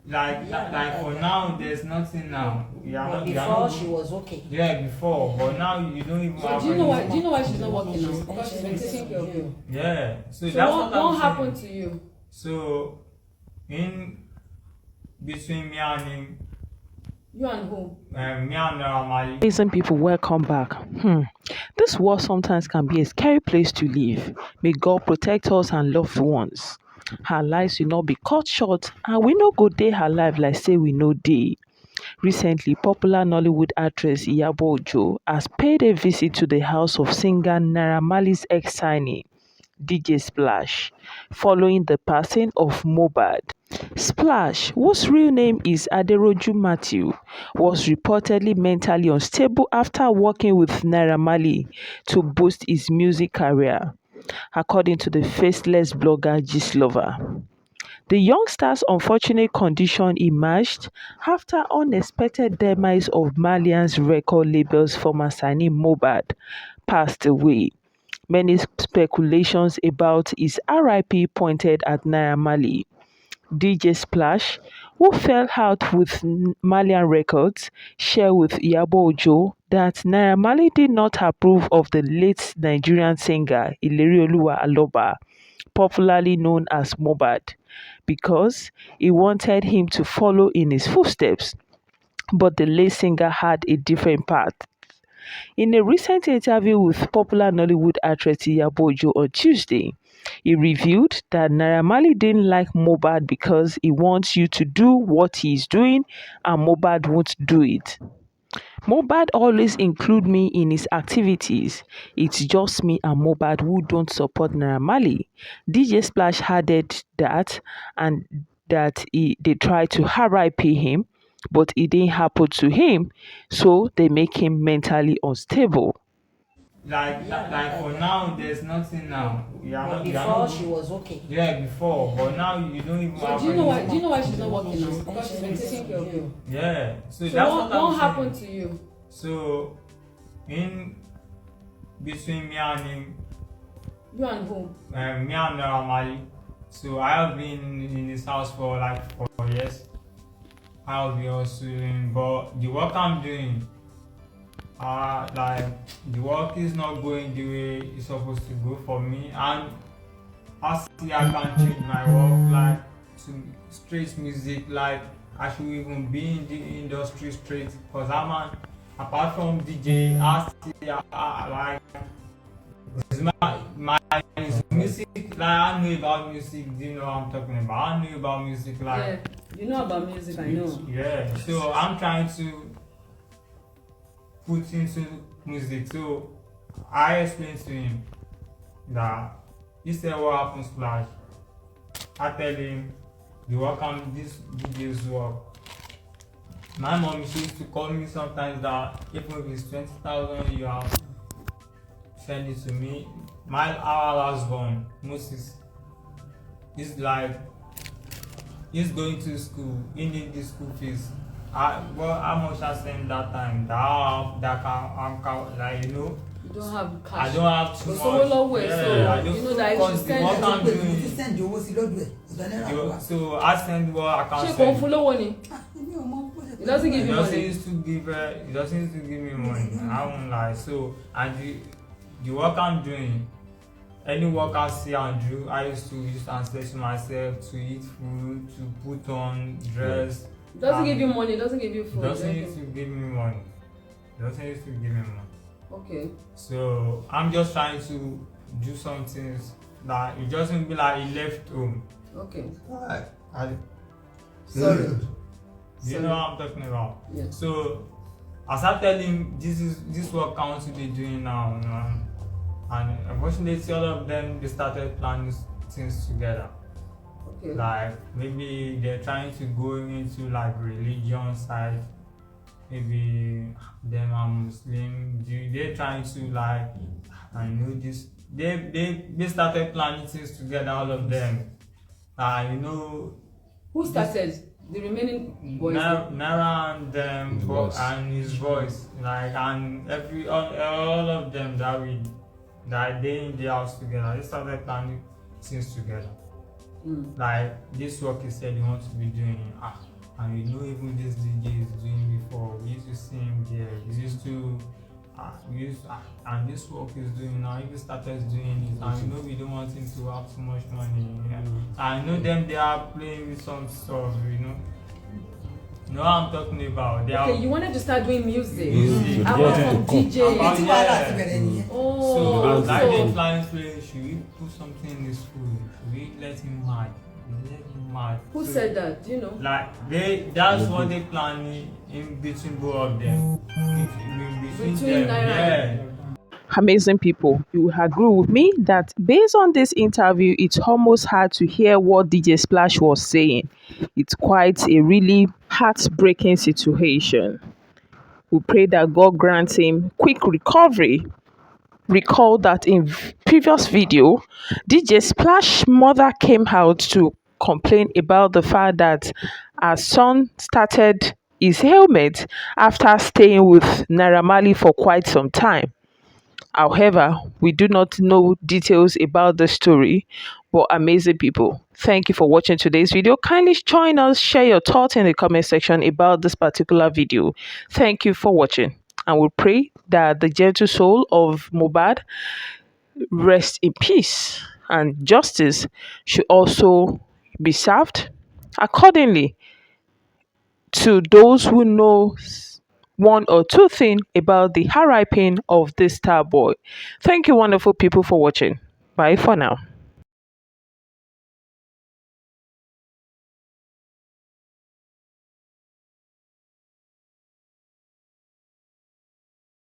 like for now, there's nothing now. But before she was okay. Yeah, before, but now you don't even have. Do you know why she's not working now? Because she's been taking care of you. Yeah. So So that's what happened to you? So in between me and him. You and who? Me and Marley. Listen, people, welcome back. This world sometimes can be a scary place to live. May God protect us and loved ones. Her lives will not be cut short, and we no go dey her life like say we no dey. Recently, popular Nollywood actress Iyabo has paid a visit to the house of singer Naira Marley's ex-Signee, DJ Splash, following the passing of Mohbad. Splash, whose real name is Aderoju Matthew, was reportedly mentally unstable after working with Naira Marley to boost his music career, according to the faceless blogger Gistlover. The youngster's unfortunate condition emerged after unexpected demise of Malian's record label's former signee Mohbad passed away. Many speculations about his RIP pointed at Naira Marley. DJ Splash, who fell out with Malian Records, shared with Iyabo that Naira Marley did not approve of the late Nigerian singer Ilerioluwa Aloba, popularly known as Mohbad, because he wanted him to follow in his footsteps. But the late singer had a different path. In a recent interview with popular Nollywood actress Iyabo on Tuesday, he revealed that Naira Marley didn't like Mohbad because he wants you to do what he is doing and Mohbad won't do it. Mohbad always include me in his activities. It's just me and Mohbad who don't support Naira Marley. DJ Splash added that they tried to RIP him, but it didn't happen to him, so they make him mentally unstable. Like for now, there's nothing now. But before she was okay. Yeah, before, but now you don't even have. Do you know why she's not working now? Because she's been taking care of you. Yeah. So So that's what happened to you? So in between me and him. You and who? Me and Marley. So I have been in his house for like 4 years. I'll be also doing, but the work I'm doing, like the work is not going the way it's supposed to go for me, and I see I can change my work like to straight music. Like I should even be in the industry straight, because apart from DJ, I still like this is my music. Like I know about music. Do you know what I'm talking about? I know about music. Like yeah, you know about music. I know. Yeah. So I'm trying to put into music. So I explained to him that he said what happens Splash. I tell him the work on this DJ's work. My mom used to call me sometimes that even if it's 20,000 you have send it to me. Our last born, Moses, is like he's going to school, he needs the school fees. How much I send that time? That like you know. You don't have cash. I don't have too much. So I don't, you know that you should what I'm doing. Send So I send what I can send. send. He doesn't give you money. He doesn't used to give me money. I won't lie. So and the work I'm doing, any work I see and do, I used to use translate myself to eat food, to put on dress. Doesn't give you money, doesn't give you food. Doesn't used to give me money. Doesn't used to give me money. Okay. So I'm just trying to do some things that it doesn't be like he left home. Okay. Sorry. You know what I'm talking about? Yeah. So as I tell him this work I want to be doing now, and unfortunately all of them they started planning things together. Okay. Like maybe they're trying to go into like religion side. Maybe them are Muslim. They're trying to like I know this. They started planning things together, all of them. You know. Who started? The remaining boys. Naira and them and his voice, like and all of them that they in the house together. They started planning things together. Like this work he said he wants to be doing. and you know even this DJ is doing before. We used to see him there. We used to and this work is doing now. Even started doing it, and you know we don't want him to have too much money. Yeah. I know them. They are playing with some stuff. You know what I'm talking about. They are. Okay, you wanted to start doing music. Music. Apart Yeah. from DJ. Apart- Tí wàhálà ti bẹ̀rẹ̀ nìyẹn. Oh, So like the so client play, should we put something in his food? Should we let him mad? Let him mad. who So, said that? Do you know? Like that's what they planning in between both of them. Between Between them, Naira yeah. Amazing people, you will agree with me that based on this interview, it's almost hard to hear what DJ Splash was saying. It's quite a really heartbreaking situation. We pray that God grants him quick recovery. Recall that in previous video, DJ Splash mother came out to complain about the fact that her son started his helmet after staying with Naira Marley for quite some time. However, we do not know details about the story, but amazing people. Thank you for watching today's video. Kindly join us, share your thoughts in the comment section about this particular video. Thank you for watching. And we pray that the gentle soul of Mohbad rest in peace and justice should also be served accordingly to those who know one or two things about the high of this star boy. Thank you, wonderful people, for watching. Bye for now.